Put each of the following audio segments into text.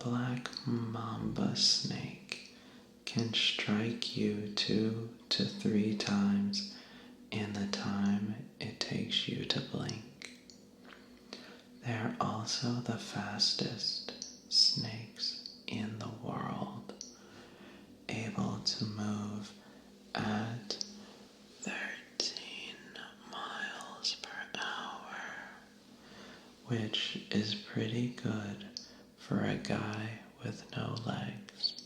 black mamba snake can strike you 2 to 3 times in the time it takes you to blink. They're also the fastest snakes in the world, able to move at 13 miles per hour, which is pretty good for a guy with no legs.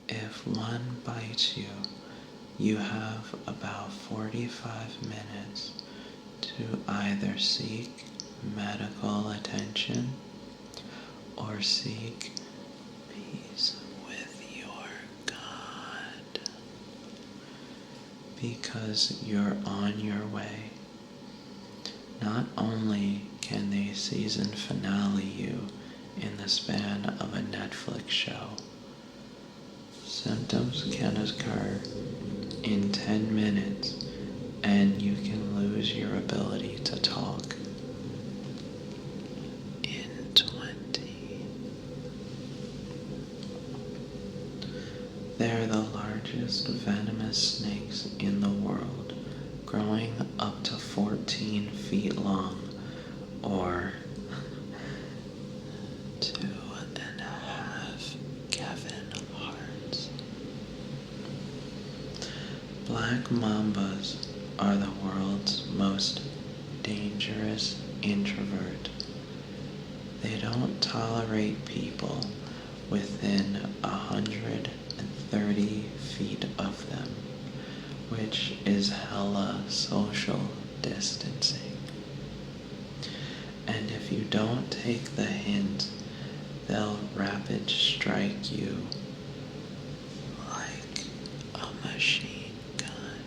If one bites you, you have about 45 minutes to either seek medical attention or seek peace with your God, because you're on your way. Not only can they season finale you in the span of a Netflix show, symptoms can occur in 10 minutes and you can lose your ability to talk in 20. They're the largest venomous snakes in the world, growing up to 14 feet long, or 2.5 Kevin Harts. Black mambas are the world's most dangerous introvert. They don't tolerate people within 130 feet of them, which is hella social distancing. And if you don't take the hint, they'll rapid strike you like a machine gun.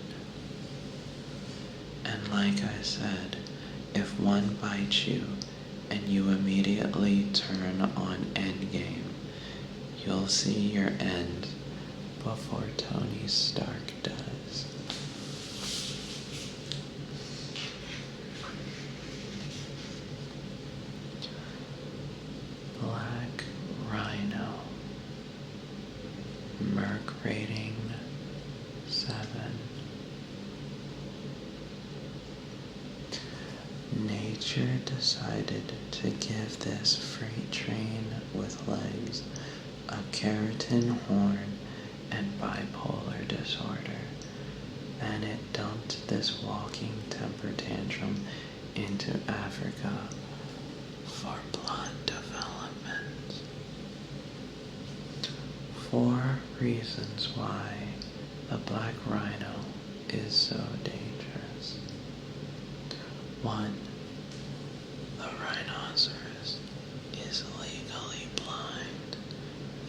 And like I said, if one bites you and you immediately turn on endgame, you'll see your end before Tony Stark does. Black rhino. Merc rating 7. Nature decided to give this freight train with legs a keratin horn and bipolar disorder, and it dumped this walking temper tantrum into Africa for blood development. 4 reasons why the black rhino is so dangerous. 1. The rhinoceros is legally blind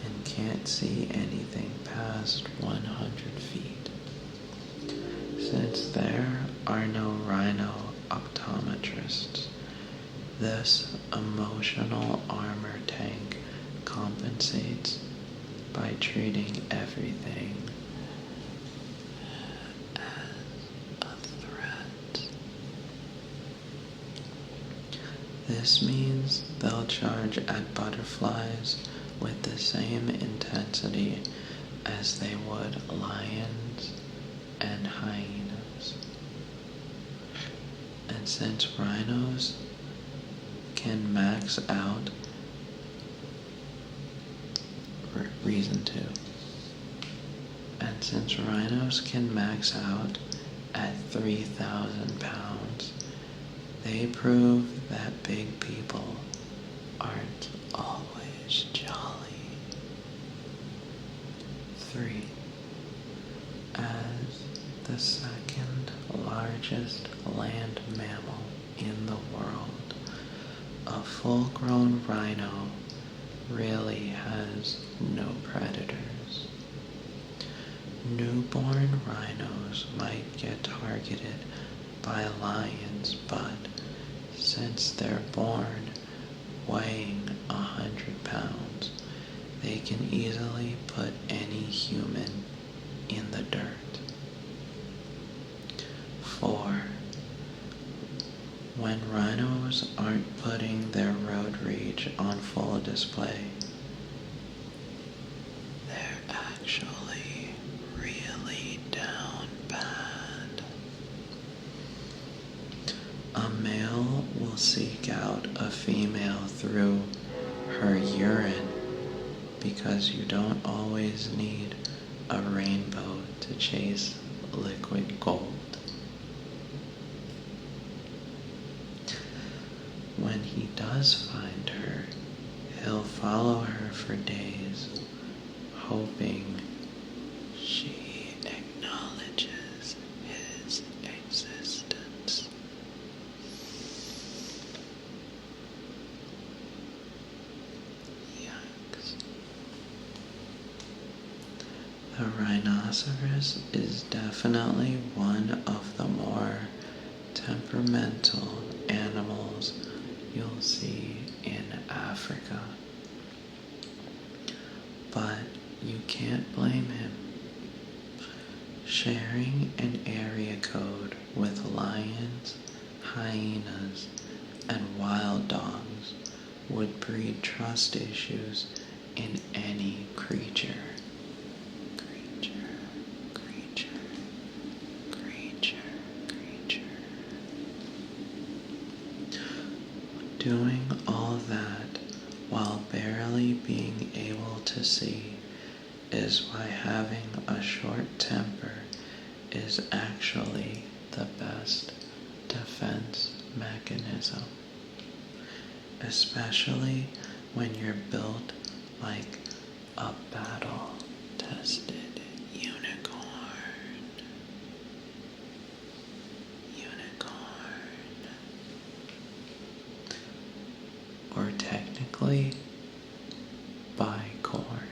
and can't see anything past 100 feet. Since there are no rhino optometrists, this emotional armor tank compensates by treating everything as a threat. This means they'll charge at butterflies with the same intensity as they would lions and hyenas. And since rhinos can max out reason 2. And since rhinos can max out at 3,000 pounds, they prove that big people aren't always jolly. 3. As the second largest land mammal in the world, a full-grown rhino really has no predators. Newborn rhinos might get targeted by lions, but since they're born weighing 100 pounds, they can easily put any human in the dirt. 4. When rhinos aren't putting their road rage on full display, they're actually really down bad. A male will seek out a female through her urine because you don't always need a rainbow to chase liquid gold. When he does find her, he'll follow her for days, hoping she acknowledges his existence. Yikes. The rhinoceros is definitely one of the more temperamental animals you'll see in Africa. But you can't blame him. Sharing an area code with lions, hyenas, and wild dogs would breed trust issues in any creature. Doing all that while barely being able to see is why having a short temper is actually the best defense mechanism, especially when you're built like a battle-tested unicorn. Or technically, bicorn.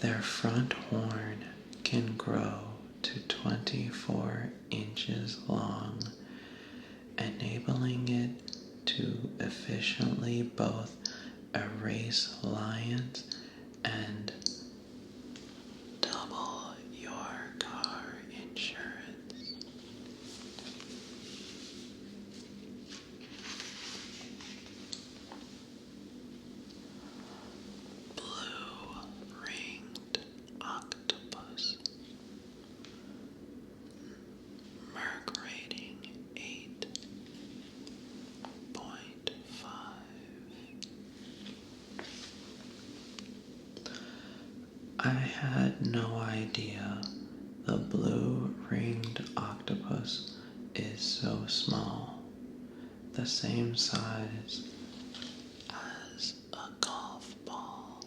Their front horn can grow to 24 inches long, enabling it to efficiently both erase lions and double your car insurance. Blue-ringed octopus. Merc rating 8.5. I had no idea the blue-ringed octopus is so small, the same size as a golf ball.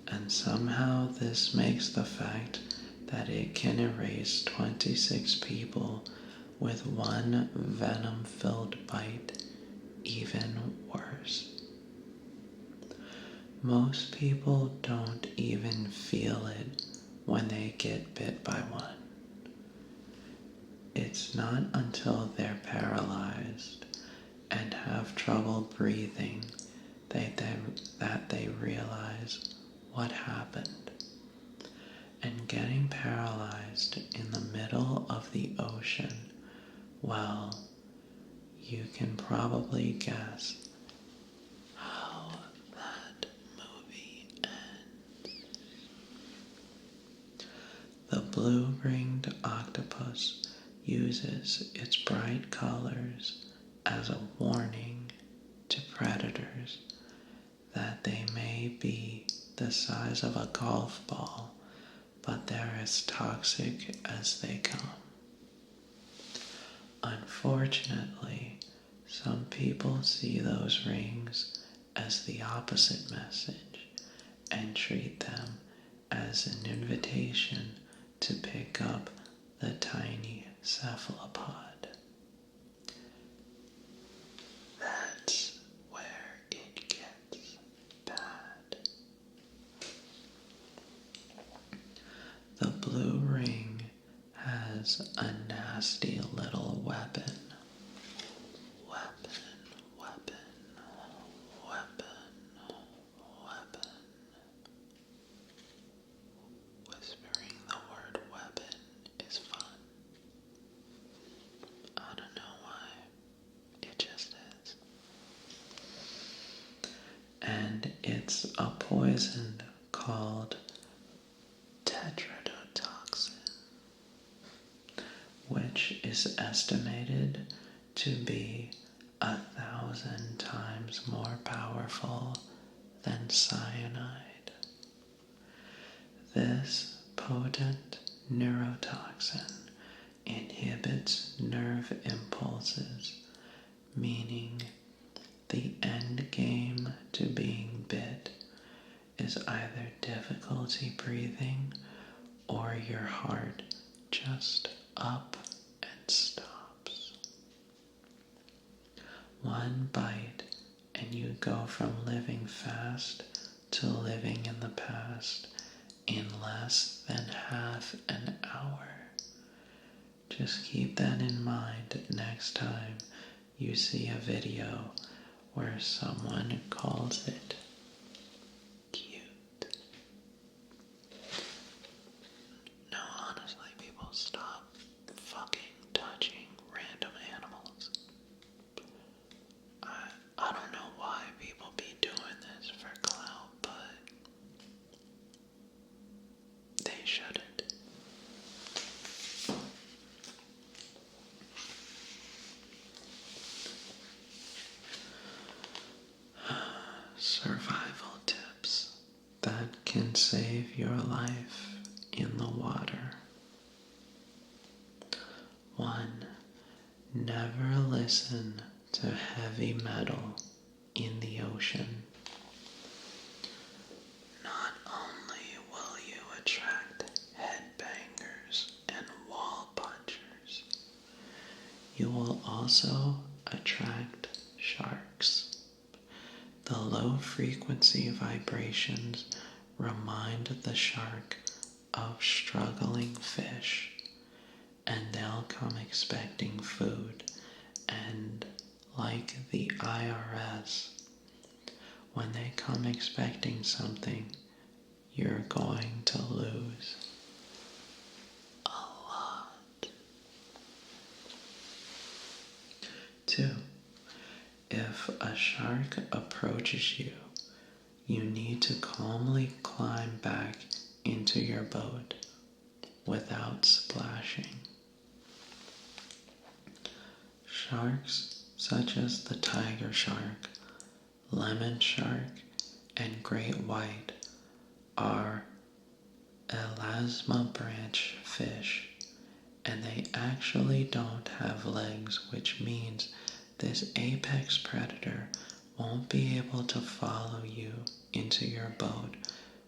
And somehow this makes the fact that it can erase 26 people with one venom-filled bite even worse. Most people don't even feel it when they get bit by one. It's not until they're paralyzed and have trouble breathing that they realize what happened. And getting paralyzed in the middle of the ocean, well, you can probably guess how that movie ends. The blue-ringed octopus uses its bright colors as a warning to predators that they may be the size of a golf ball, but they're as toxic as they come. Unfortunately, some people see those rings as the opposite message and treat them as an invitation to pick up the tiny cephalopod. That's where it gets bad. The blue ring has a nasty little weapon. Whispering the word weapon is and it's a poison called tetrodotoxin, which is estimated to be 1,000 times more powerful than cyanide. This potent neurotoxin inhibits nerve impulses, meaning the end game to being bit is either difficulty breathing or your heart just up and stops. One bite and you go from living fast to living in the past in less than half an hour. Just keep that in mind next time you see a video where someone calls it cute. No, honestly, people, stop fucking touching random animals. I don't know why people be doing this for clout, but they shouldn't. Survival tips that can save your life in the water. 1. Never listen to heavy metal in the ocean. Not only will you attract headbangers and wall punchers, you will also attract sharks. The low frequency vibrations remind the shark of struggling fish, and they'll come expecting food, and like the IRS, when they come expecting something, you're going to lose a lot. 2. If a shark approaches you, you need to calmly climb back into your boat without splashing. Sharks such as the tiger shark, lemon shark, and great white are elasma branch fish, and they actually don't have legs, which means this apex predator won't be able to follow you into your boat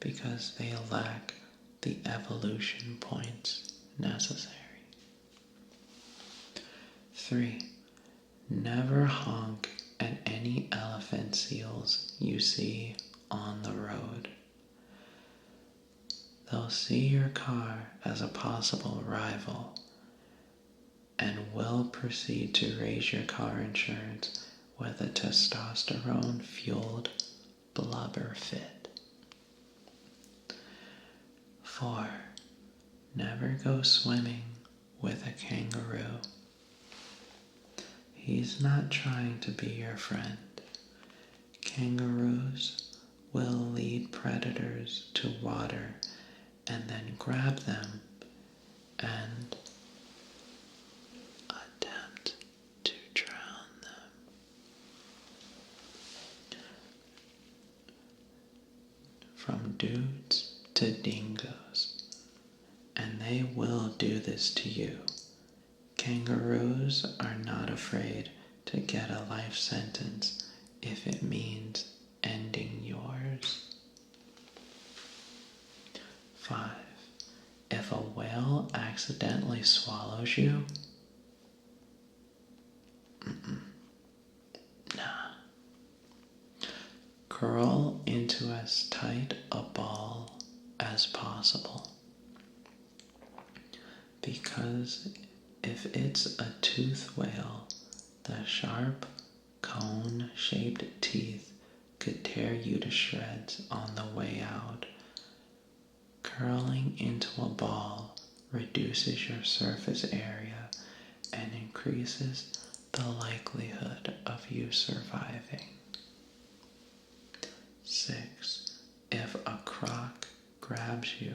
because they lack the evolution points necessary. 3. Never honk at any elephant seals you see on the road. They'll see your car as a possible rival and will proceed to raise your car insurance with a testosterone-fueled blubber fit. 4. Never go swimming with a kangaroo. He's not trying to be your friend. Kangaroos will lead predators to water and then grab them and attempt to drown them. From dudes to dingoes, and they will do this to you. Kangaroos are not afraid to get a life sentence if it means ending yours. 5. If a whale accidentally swallows you, nah. Curl into as tight a ball as possible. Because if it's a toothed whale, the sharp, cone-shaped teeth could tear you to shreds on the way out. Curling into a ball reduces your surface area and increases the likelihood of you surviving. 6. If a croc grabs you,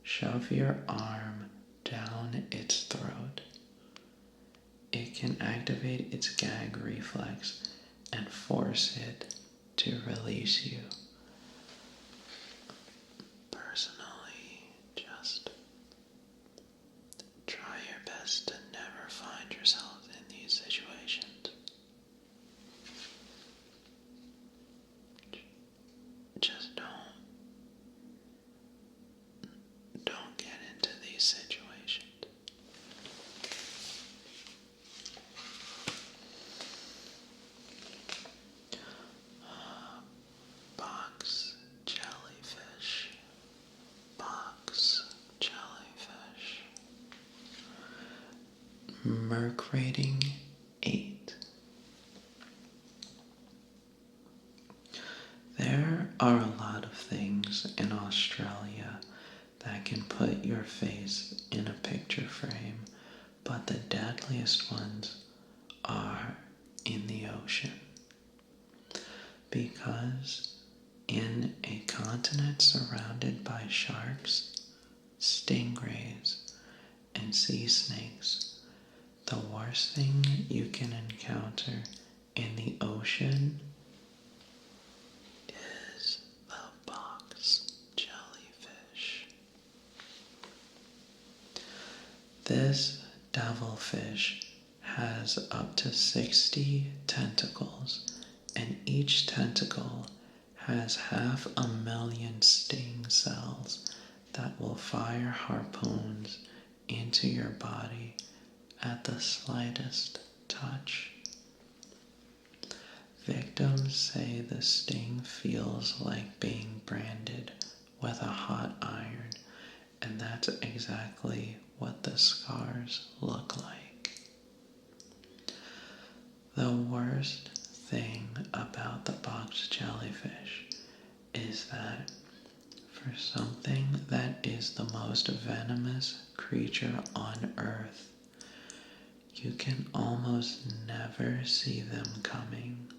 shove your arm down its throat. It can activate its gag reflex and force it to release you. Personally, just try your best to never find yourself in these situations. Just don't get into these situations. Box jellyfish. Merc rating 8. There are a lot of things in Australia that can put your face in a picture frame, but the deadliest ones are in the ocean. Because in a continent surrounded by sharks, stingrays, and sea snakes, the worst thing you can encounter in the ocean is the box jellyfish. This devilfish has up to 60 tentacles, and each tentacle has 500,000 sting cells that will fire harpoons into your body at the slightest touch. Victims say the sting feels like being branded with a hot iron, and that's exactly what the scars look like. The worst thing about the box jellyfish is that for something that is the most venomous creature on Earth, you can almost never see them coming.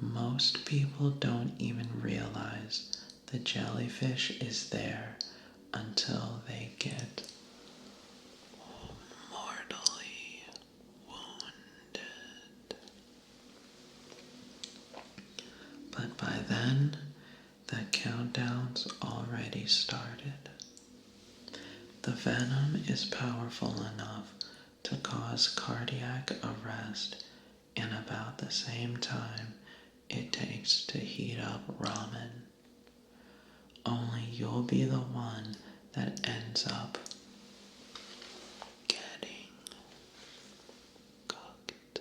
Most people don't even realize the jellyfish is there until they get mortally wounded. But by then, the countdown's already started. The venom is powerful enough to cause cardiac arrest in about the same time it takes to heat up ramen. Only you'll be the one that ends up getting cooked.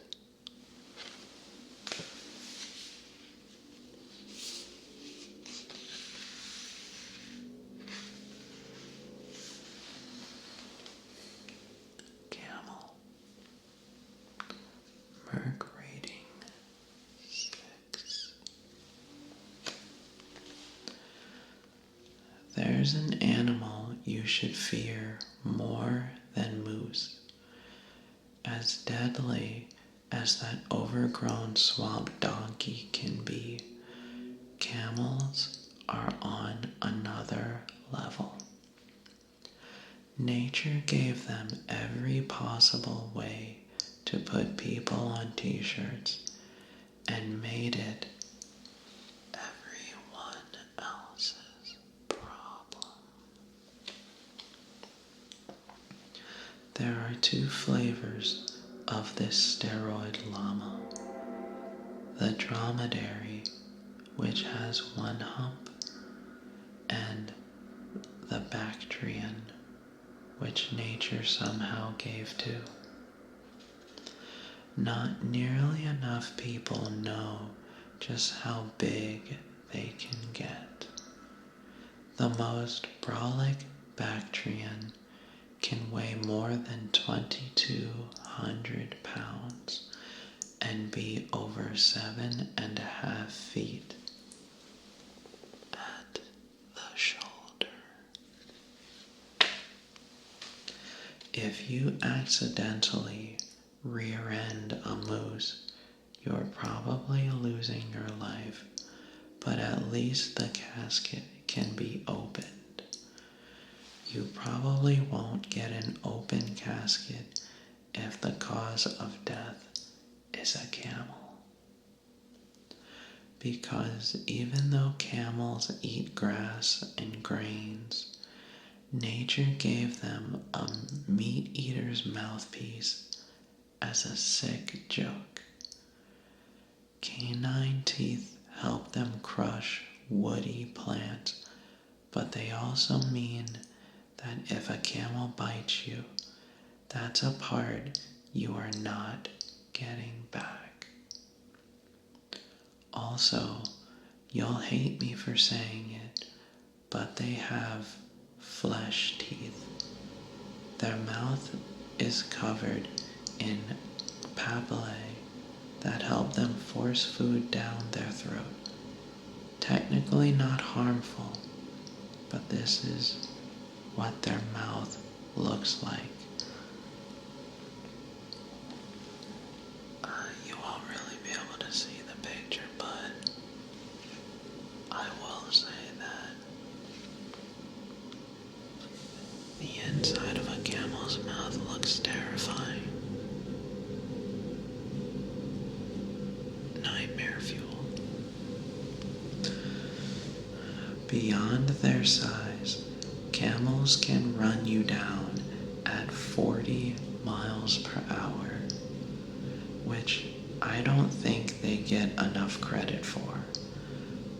Camel. Merc rating 6. There's an animal you should fear more than moose. As deadly as that overgrown swamp donkey can be, camels are on another level. Nature gave them every possible way to put people on t-shirts and made it everyone else's problem. There are 2 flavors of this steroid llama. The dromedary, which has 1 hump, and the Bactrian, which nature somehow gave 2. Not nearly enough people know just how big they can get. The most brolic Bactrian can weigh more than 2,200 pounds and be over 7.5 feet at the shoulder. If you accidentally rear-end a moose, you're probably losing your life, but at least the casket can be opened. You probably won't get an open casket if the cause of death is a camel. Because even though camels eat grass and grains, nature gave them a meat-eater's mouthpiece as a sick joke. Canine teeth help them crush woody plants, but they also mean that if a camel bites you, that's a part you are not getting back. Also, you'll hate me for saying it, but they have flesh teeth. Their mouth is covered in papillae that help them force food down their throat. Technically not harmful, but this is what their mouth looks like. You won't really be able to see the picture, but I will say that the inside of a camel's mouth looks terrifying. Nightmare fuel. Beyond their size, camels can run you down at 40 miles per hour, which I don't think they get enough credit for.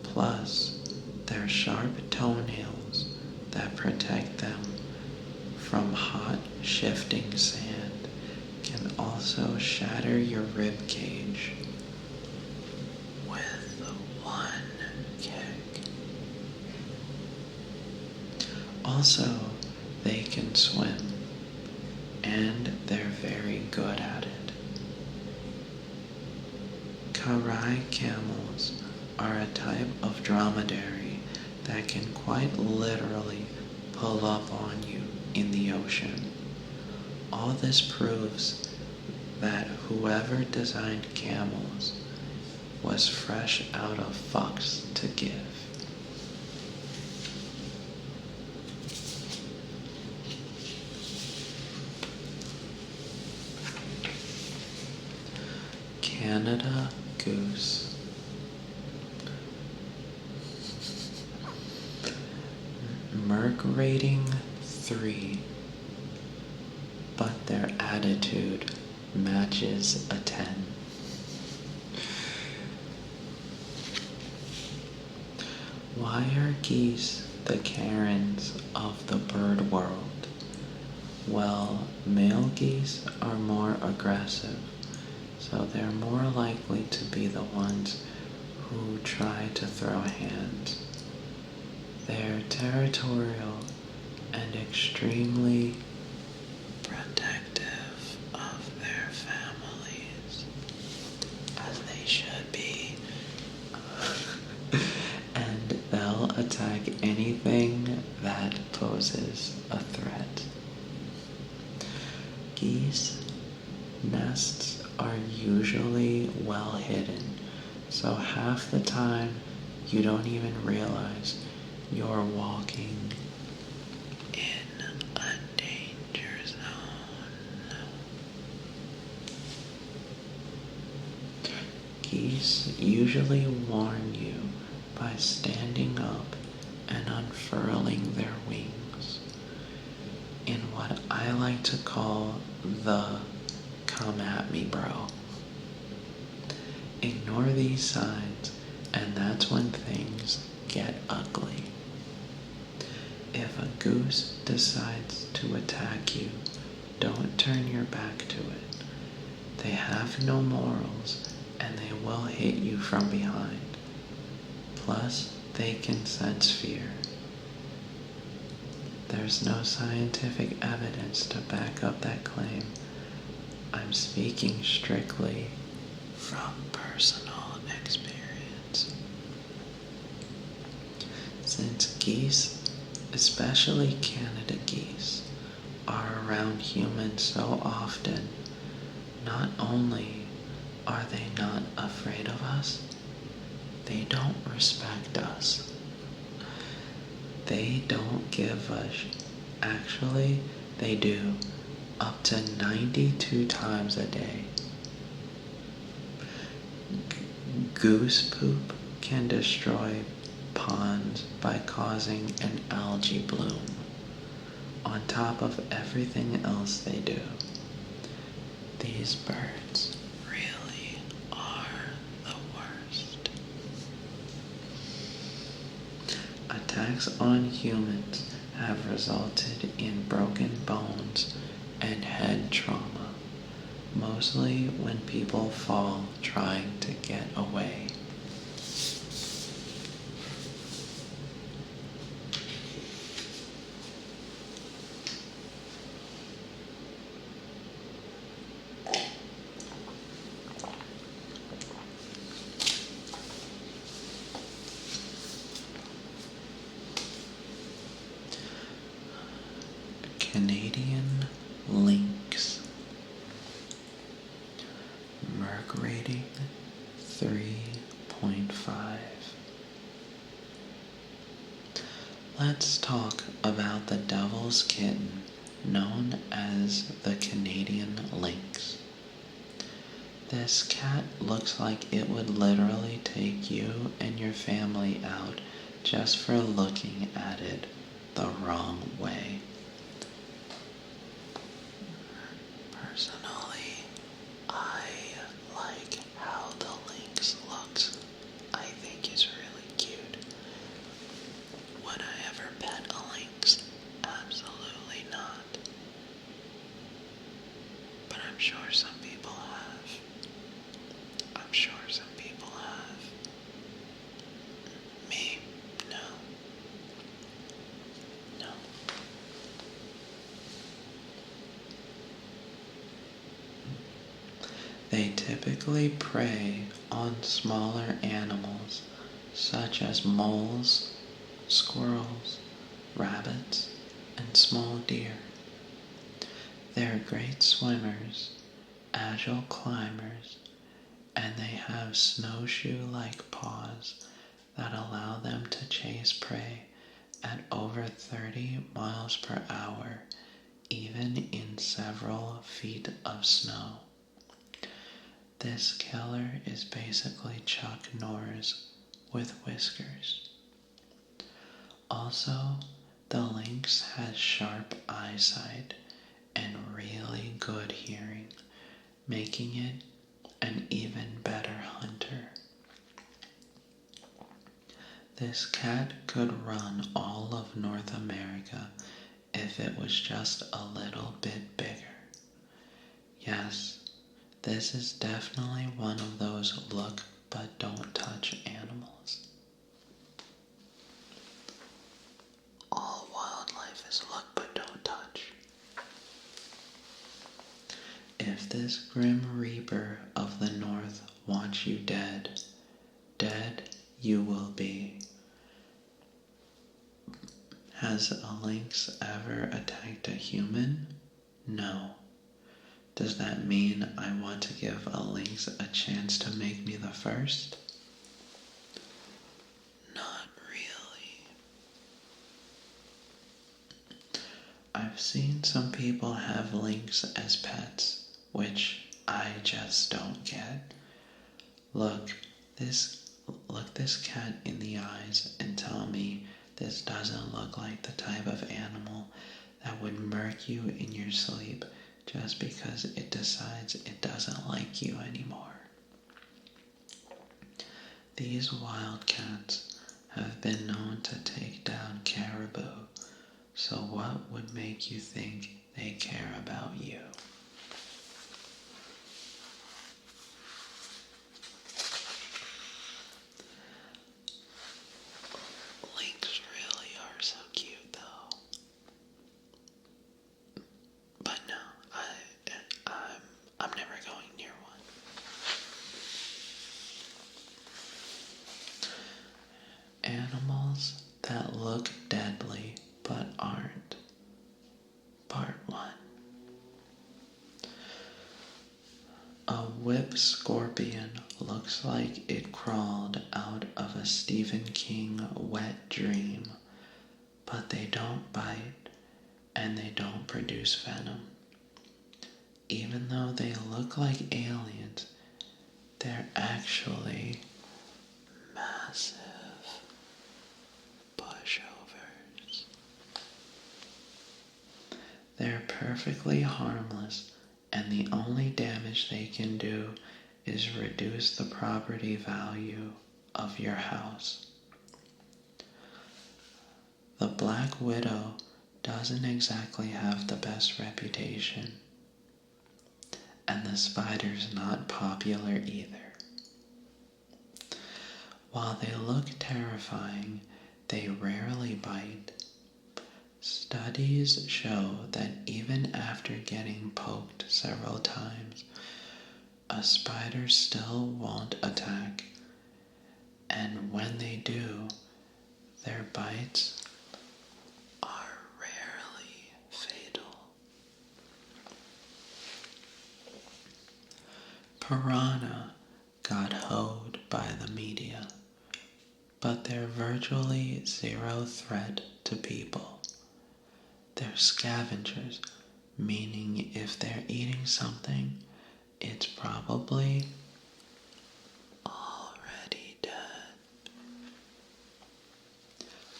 Plus, their sharp toenails that protect them from hot, shifting sand can also shatter your rib cage with one kick. Also, they can swim, and they're very good at it. Karai camels are a type of dromedary that can quite literally pull up on you in the ocean. All this proves that whoever designed camels was fresh out of fucks to give. Canada goose. Merc rating 3, but their attitude matches a 10. Why are geese the Karens of the bird world? Well, male geese are more aggressive, so they're more likely to be the ones who try to throw hands. They're territorial and extremely protective of their families, as they should be. And they'll attack anything that poses a threat. Geese nests are usually well hidden, so half the time you don't even realize you're walking in a danger zone. Geese usually warn you by standing up and unfurling their wings in what I like to call the "come at me, bro." Ignore these signs, and that's when things get ugly. If a goose decides to attack you, don't turn your back to it. They have no morals, and they will hit you from behind. Plus, they can sense fear. There's no scientific evidence to back up that claim. I'm speaking strictly from personal experience. Since geese, especially Canada geese, are around humans so often, not only are they not afraid of us, they don't respect us. They don't give us, actually, they do, up to 92 times a day. Goose poop can destroy ponds by causing an algae bloom, on top of everything else they do. These birds really are the worst. Attacks on humans have resulted in broken bones and head trauma, mostly when people fall trying to get away. Canadian lynx. Merc rating 3.5. Let's talk about the devil's kitten known as the Canadian lynx. This cat looks like it would literally take you and your family out just for looking at it the wrong way. Personally, I like how the lynx looks. I think it's really cute. Would I ever pet a lynx? Absolutely not. But I'm sure some people have. I'm sure some people have. Me? No. No. They typically prey on smaller animals such as moles, squirrels, rabbits, and small deer. They're great swimmers, agile climbers, and they have snowshoe-like paws that allow them to chase prey at over 30 miles per hour, even in several feet of snow. This killer is basically Chuck Norris with whiskers. Also, the lynx has sharp eyesight and really good hearing, making it an even better hunter. This cat could run all of North America if it was just a little bit bigger. Yes, this is definitely one of those look but don't touch animals. All wildlife is look but don't touch. If this grim reaper of the north wants you dead, dead you will be. Has a lynx ever attacked a human? No. Does that mean I want to give a lynx a chance to make me the first? Not really. I've seen some people have lynx as pets, which I just don't get. Look this cat in the eyes and tell me this doesn't look like the type of animal that would murk you in your sleep just because it decides it doesn't like you anymore. These wildcats have been known to take down caribou, so what would make you think they care about you? Lynx really are so cute though. But no, I'm never going near one. Animals that look deadly but aren't. Part 1. A whip scorpion looks like it crawled out of a Stephen King wet dream, but they don't bite and they don't produce venom. Even though they look like aliens, they're actually massive pushovers. They're perfectly harmless, and the only damage they can do is reduce the property value of your house. The Black Widow doesn't exactly have the best reputation, and the spider's not popular either. While they look terrifying, they rarely bite. Studies show that even after getting poked several times, a spider still won't attack, and when they do, their bites are rarely fatal. Piranha got hoed by the media, but they're virtually zero threat to people. They're scavengers, meaning if they're eating something, it's probably already dead.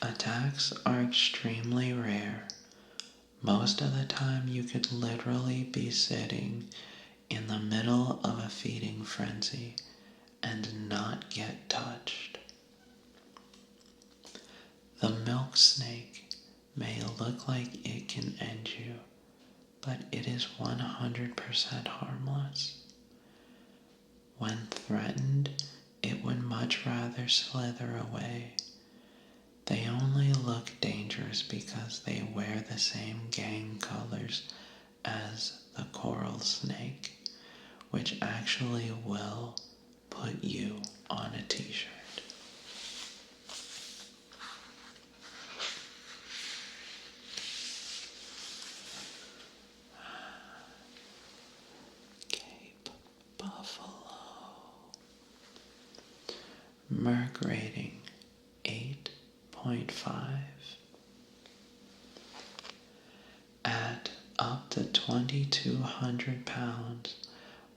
Attacks are extremely rare. Most of the time you could literally be sitting in the middle of a feeding frenzy and not get touched. The milk snake may look like it can end you, but it is 100% harmless. When threatened, it would much rather slither away. They only look dangerous because they wear the same gang colors as the coral snake, which actually will put you on a t-shirt. Cape Buffalo. Merc rating 8.5. At up to 2,200 pounds,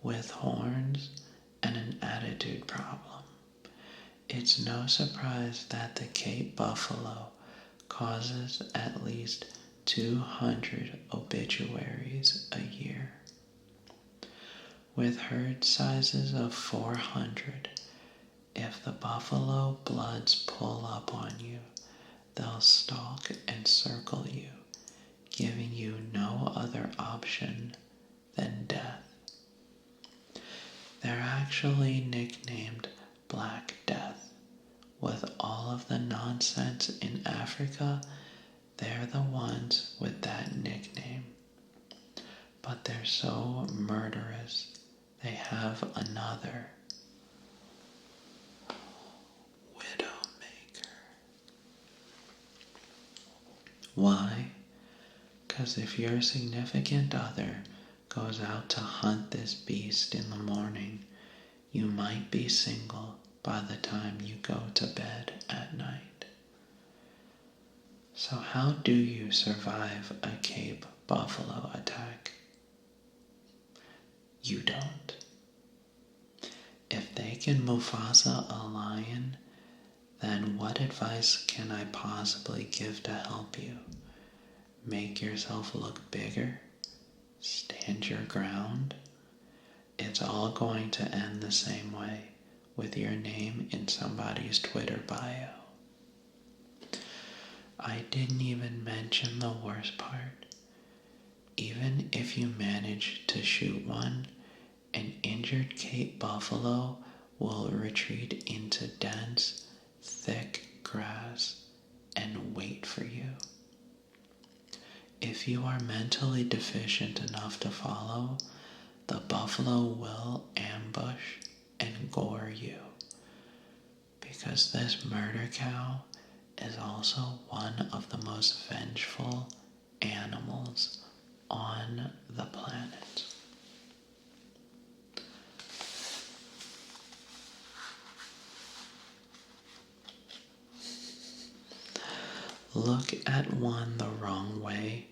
with horns and an attitude problem, it's no surprise that the Cape Buffalo causes at least 200 obituaries a year. With herd sizes of 400, if the buffalo bloods pull up on you, they'll stalk and circle you, giving you no other option than death. They're actually nicknamed Black Death. With all of the nonsense in Africa, they're the ones with that nickname. But they're so murderous, they have another, Widowmaker. Why? Because if your significant other goes out to hunt this beast in the morning, you might be single by the time you go to bed at night. So how do you survive a Cape Buffalo attack? You don't. If they can Mufasa a lion, then what advice can I possibly give to help you? Make yourself look bigger? Stand your ground? It's all going to end the same way, with your name in somebody's Twitter bio. I didn't even mention the worst part. Even if you manage to shoot one, an injured Cape Buffalo will retreat into dense, thick grass and wait for you. If you are mentally deficient enough to follow, the buffalo will ambush and gore you. Because this murder cow is also one of the most vengeful animals on the planet. Look at one the wrong way,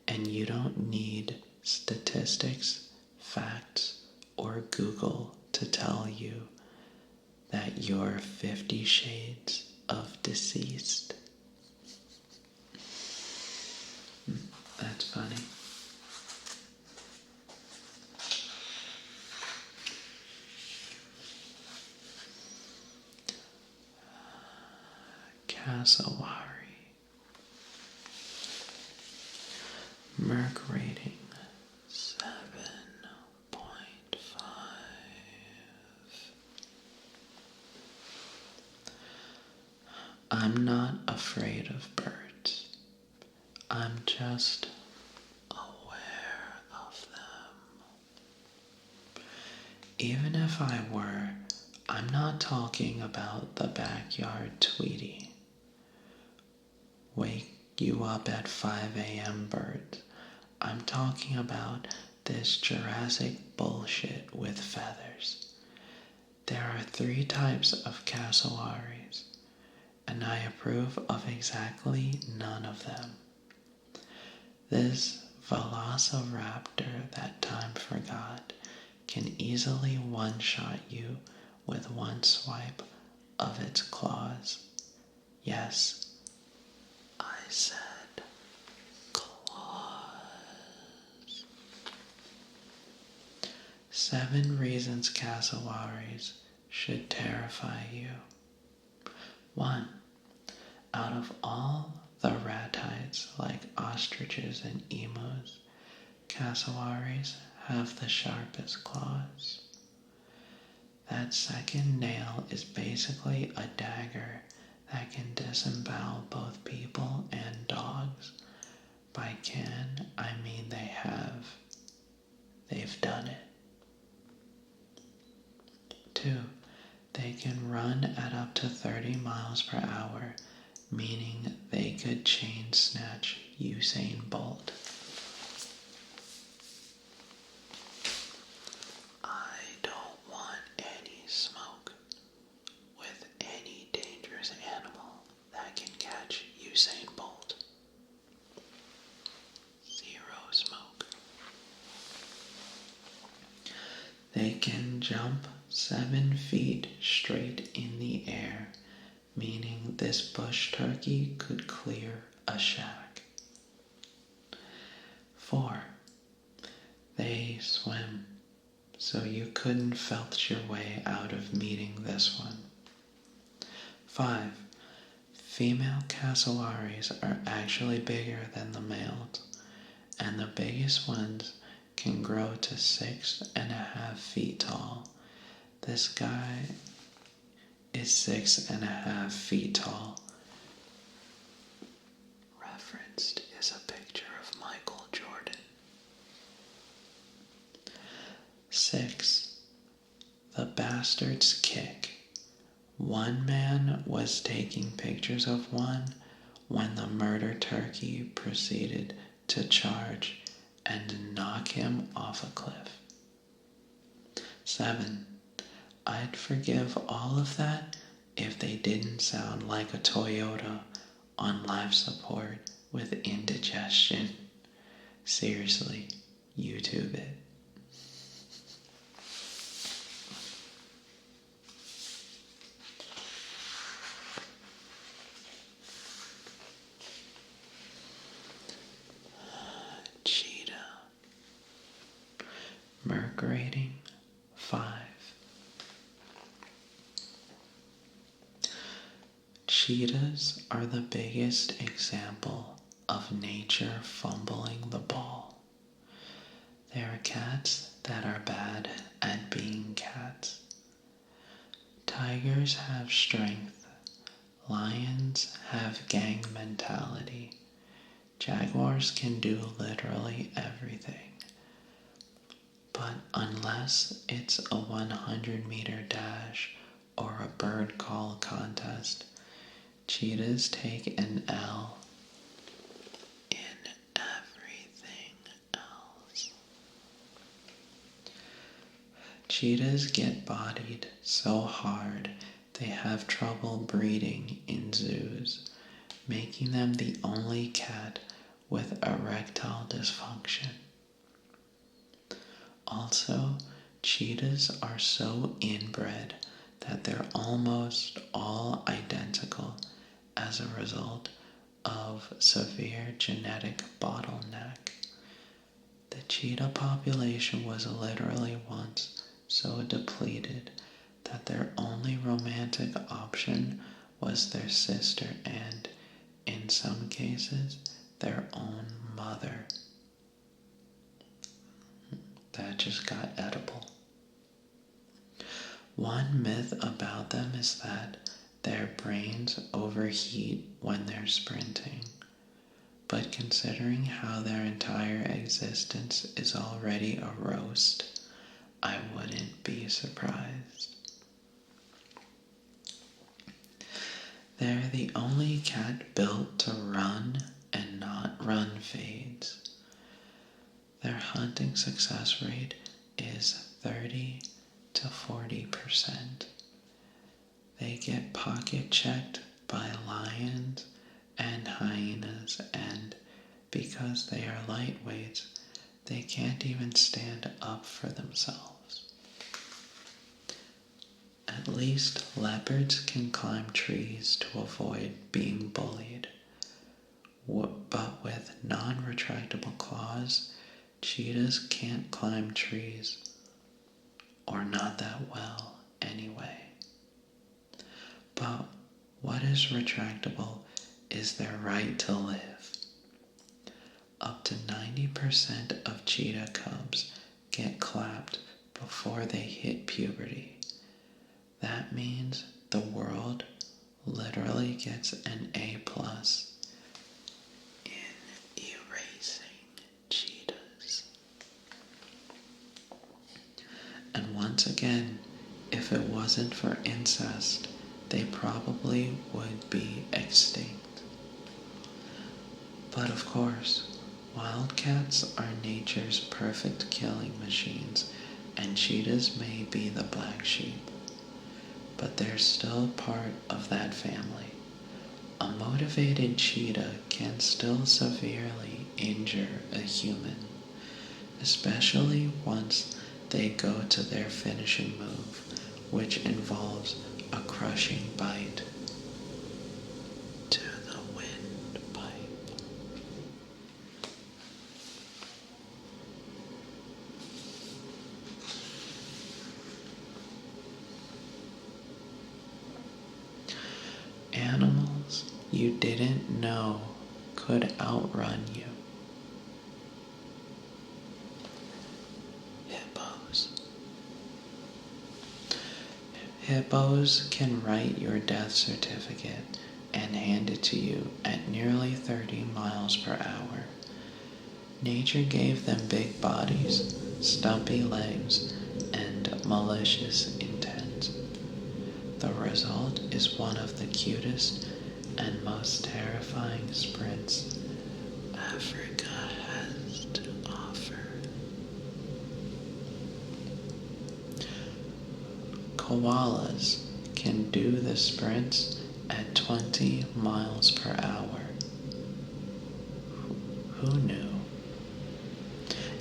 and you don't need statistics, facts, or Google to tell you that you're 50 shades of deceased. That's funny. Cassowary. Merc rating 7.5. I'm not afraid of birds. I'm just aware of them. Even if I were, I'm not talking about the backyard Tweety. Wake you up at 5 a.m. birds. I'm talking about this Jurassic bullshit with feathers. There are 3 types of cassowaries, and I approve of exactly none of them. This velociraptor that time forgot can easily one-shot you with one swipe of its claws. Yes, I said claws. 7 reasons cassowaries should terrify you. 1. Out of all the ratites like ostriches and emus, cassowaries have the sharpest claws. That second nail is basically a dagger that can disembowel both people and dogs. By can, I mean they have. They've done it. 2. They can run at up to 30 miles per hour, meaning they could chain snatch Usain Bolt. I don't want any smoke with any dangerous animal that can catch Usain Bolt. 0 smoke. They can jump 7 feet straight in the air, meaning this bush turkey could clear a shack. 4. They swim, so you couldn't filch your way out of meeting this one. 5. Female cassowaries are actually bigger than the males, and the biggest ones can grow to 6.5 feet tall. This guy is 6.5 feet tall. Referenced is a picture of Michael Jordan. 6. The bastards kick. One man was taking pictures of one when the murder turkey proceeded to charge and knock him off a cliff. 7. I'd forgive all of that if they didn't sound like a Toyota on life support with indigestion. Seriously, YouTube it. Cheetah. Merc rating 5. Cheetahs are the biggest example of nature fumbling the ball. They are cats that are bad at being cats. Tigers have strength. Lions have gang mentality. Jaguars can do literally everything. But unless it's a 100-meter dash or a bird call contest, cheetahs take an L in everything else. Cheetahs get bodied so hard they have trouble breeding in zoos, making them the only cat with erectile dysfunction. Also, cheetahs are so inbred that they're almost all identical as a result of severe genetic bottleneck. The cheetah population was literally once so depleted that their only romantic option was their sister and, in some cases, their own mother. That just got edible. One myth about them is that their brains overheat when they're sprinting. But considering how their entire existence is already a roast, I wouldn't be surprised. They're the only cat built to run and not run fades. Their hunting success rate is 30 to 40%. They get pocket checked by lions and hyenas, and because they are lightweights, they can't even stand up for themselves. At least leopards can climb trees to avoid being bullied, but with non-retractable claws, cheetahs can't climb trees, or not that well anyway. But what is retractable is their right to live. Up to 90% of cheetah cubs get clapped before they hit puberty. That means the world literally gets an A+ in erasing cheetahs. And once again, if it wasn't for incest, they probably would be extinct. But of course, wildcats are nature's perfect killing machines, and cheetahs may be the black sheep, but they're still part of that family. A motivated cheetah can still severely injure a human, especially once they go to their finishing move, which involves a crushing bite to the windpipe. Animals you didn't know could outrun you. Hippos can write your death certificate and hand it to you at nearly 30 miles per hour. Nature gave them big bodies, stumpy legs, and malicious intent. The result is one of the cutest and most terrifying sprints Africa has to offer. Koalas can do the sprints at 20 miles per hour. Who knew?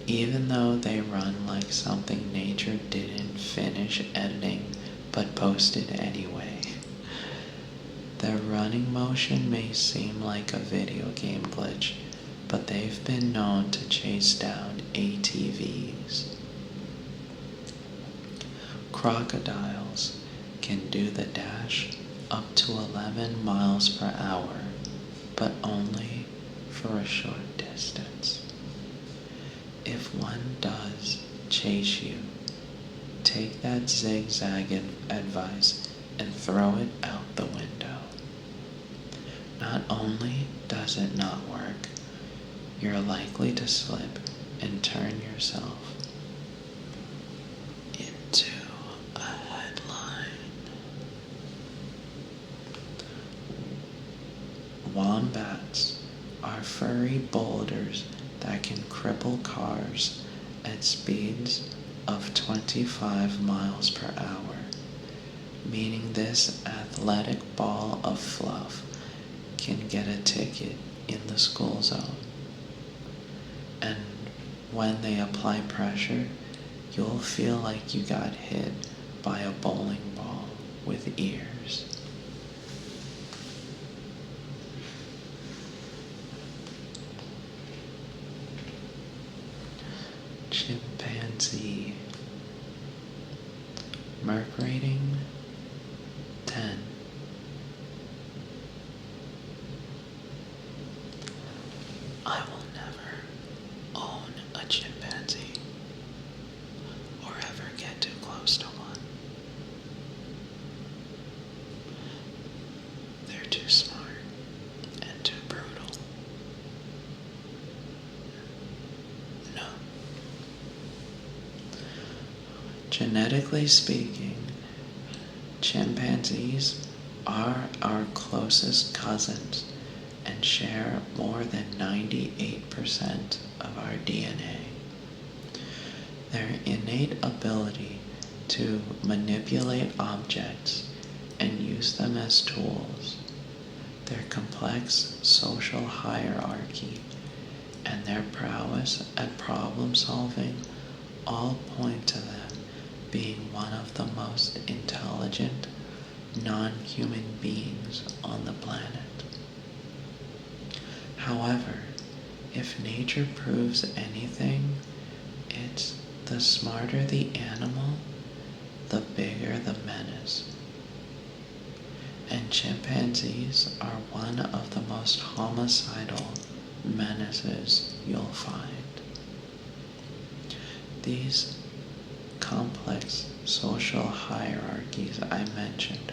Even though they run like something nature didn't finish editing but posted anyway. Their running motion may seem like a video game glitch, but they've been known to chase down ATVs. Crocodiles can do the dash up to 11 miles per hour, but only for a short distance. If one does chase you, take that zigzag advice and throw it out the window. Not only does it not work, you're likely to slip and turn yourself into a headline. Wombats are furry boulders that can cripple cars at speeds of 25 miles per hour, meaning this athletic ball of fluff can get a ticket in the school zone. And when they apply pressure, you'll feel like you got hit by a bowling ball with ears. Chimpanzee. Merc rating 10. I will never own a chimpanzee or ever get too close to one. They're too smart and too brutal. No. Genetically speaking, chimpanzees are our closest cousins and share more than 98% of our DNA. Their innate ability to manipulate objects and use them as tools, their complex social hierarchy, and their prowess at problem solving all point to them being one of the most intelligent non-human beings on the planet. However, if nature proves anything, it's the smarter the animal, the bigger the menace. And chimpanzees are one of the most homicidal menaces you'll find. These complex social hierarchies I mentioned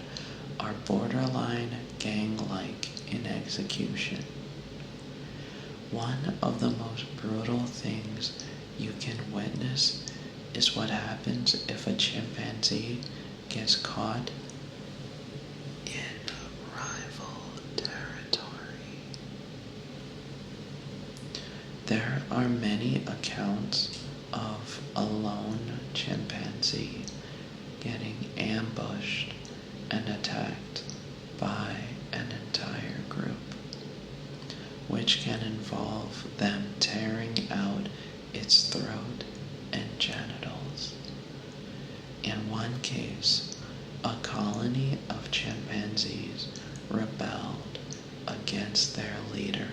are borderline gang-like in execution. One of the most brutal things you can witness is what happens if a chimpanzee gets caught in rival territory. There are many accounts of a lone chimpanzee getting ambushed and attacked by an entire group, which can involve them tearing out its throat and genitals. In one case, a colony of chimpanzees rebelled against their leader,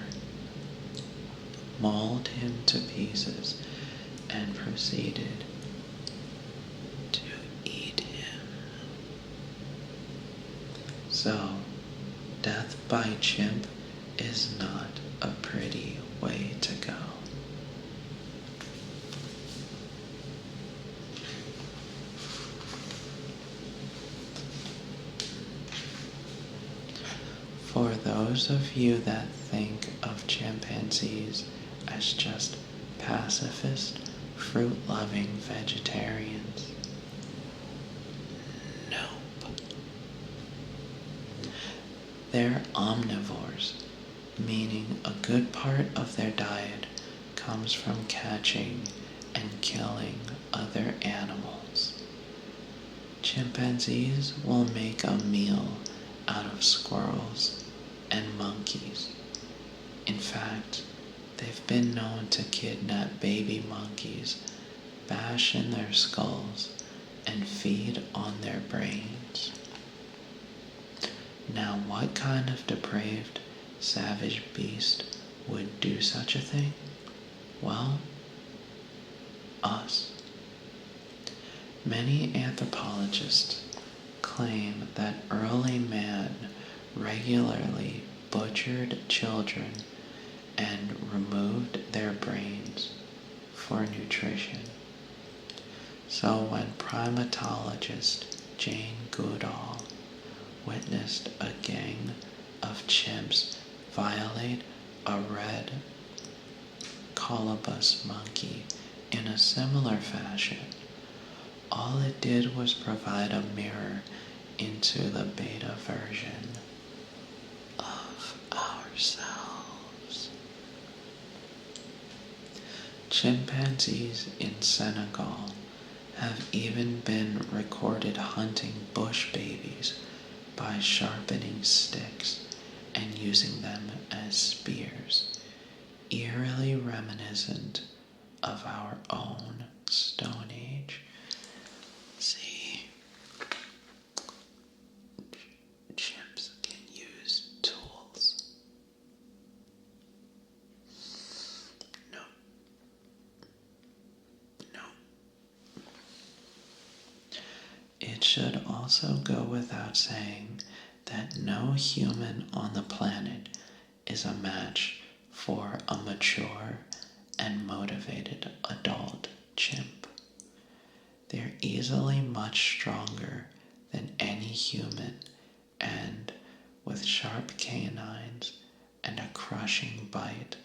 mauled him to pieces, and proceeded to eat him. So, death by chimp is not a pretty way to go. For those of you that think of chimpanzees as just pacifist, fruit-loving vegetarians, nope. They're omnivores, meaning a good part of their diet comes from catching and killing other animals. Chimpanzees will make a meal out of squirrels and monkeys. In fact, they've been known to kidnap baby monkeys, bash in their skulls, and feed on their brains. Now, what kind of depraved, savage beast would do such a thing? Well, us. Many anthropologists claim that early man regularly butchered children and removed their brains for nutrition. So when primatologist Jane Goodall witnessed a gang of chimps violate a red colobus monkey in a similar fashion, all it did was provide a mirror into the beta version of ourselves. Chimpanzees in Senegal have even been recorded hunting bush babies by sharpening sticks and using them as spears, eerily reminiscent of our own Stone Age. See, chimps can use tools. No. It should also go without saying that no human on the planet is a match for a mature and motivated adult chimp. They're easily much stronger than any human, and with sharp canines and a crushing bite,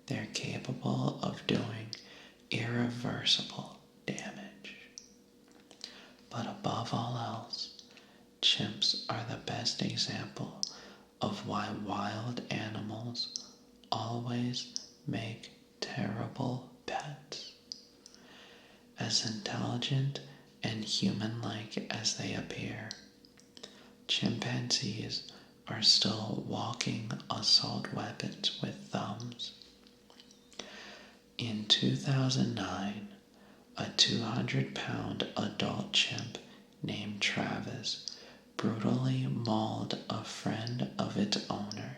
they're capable of doing irreversible damage. But above all else, chimps are the best example of why wild animals always make terrible pets. As intelligent and human-like as they appear, chimpanzees are still walking assault weapons with thumbs. In 2009, a 200-pound adult chimp named Travis brutally mauled a friend of its owner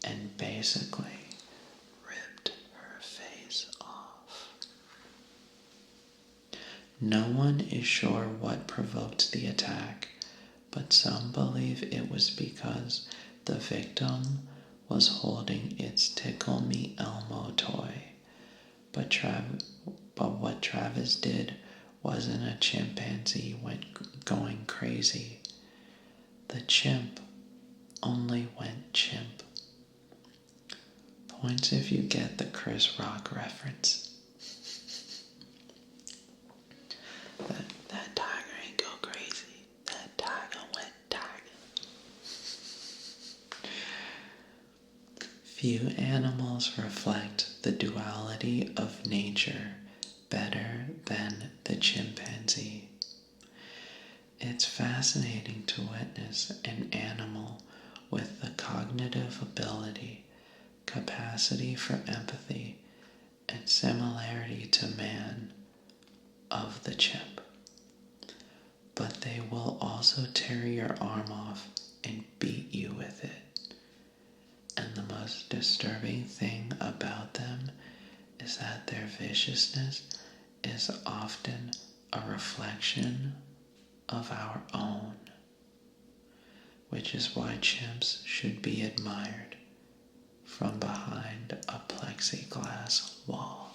and basically ripped her face off. No one is sure what provoked the attack, but some believe it was because the victim was holding its Tickle Me Elmo toy. But what Travis did wasn't a chimpanzee going crazy. The chimp only went chimp. Points if you get the Chris Rock reference. That tiger ain't go crazy. That tiger went tiger. Few animals reflect the duality of nature better than the chimpanzee. It's fascinating to witness an animal with the cognitive ability, capacity for empathy, and similarity to man of the chimp. But they will also tear your arm off and beat you with it. And the most disturbing thing about them is that their viciousness is often a reflection of our own, which is why chimps should be admired from behind a plexiglass wall.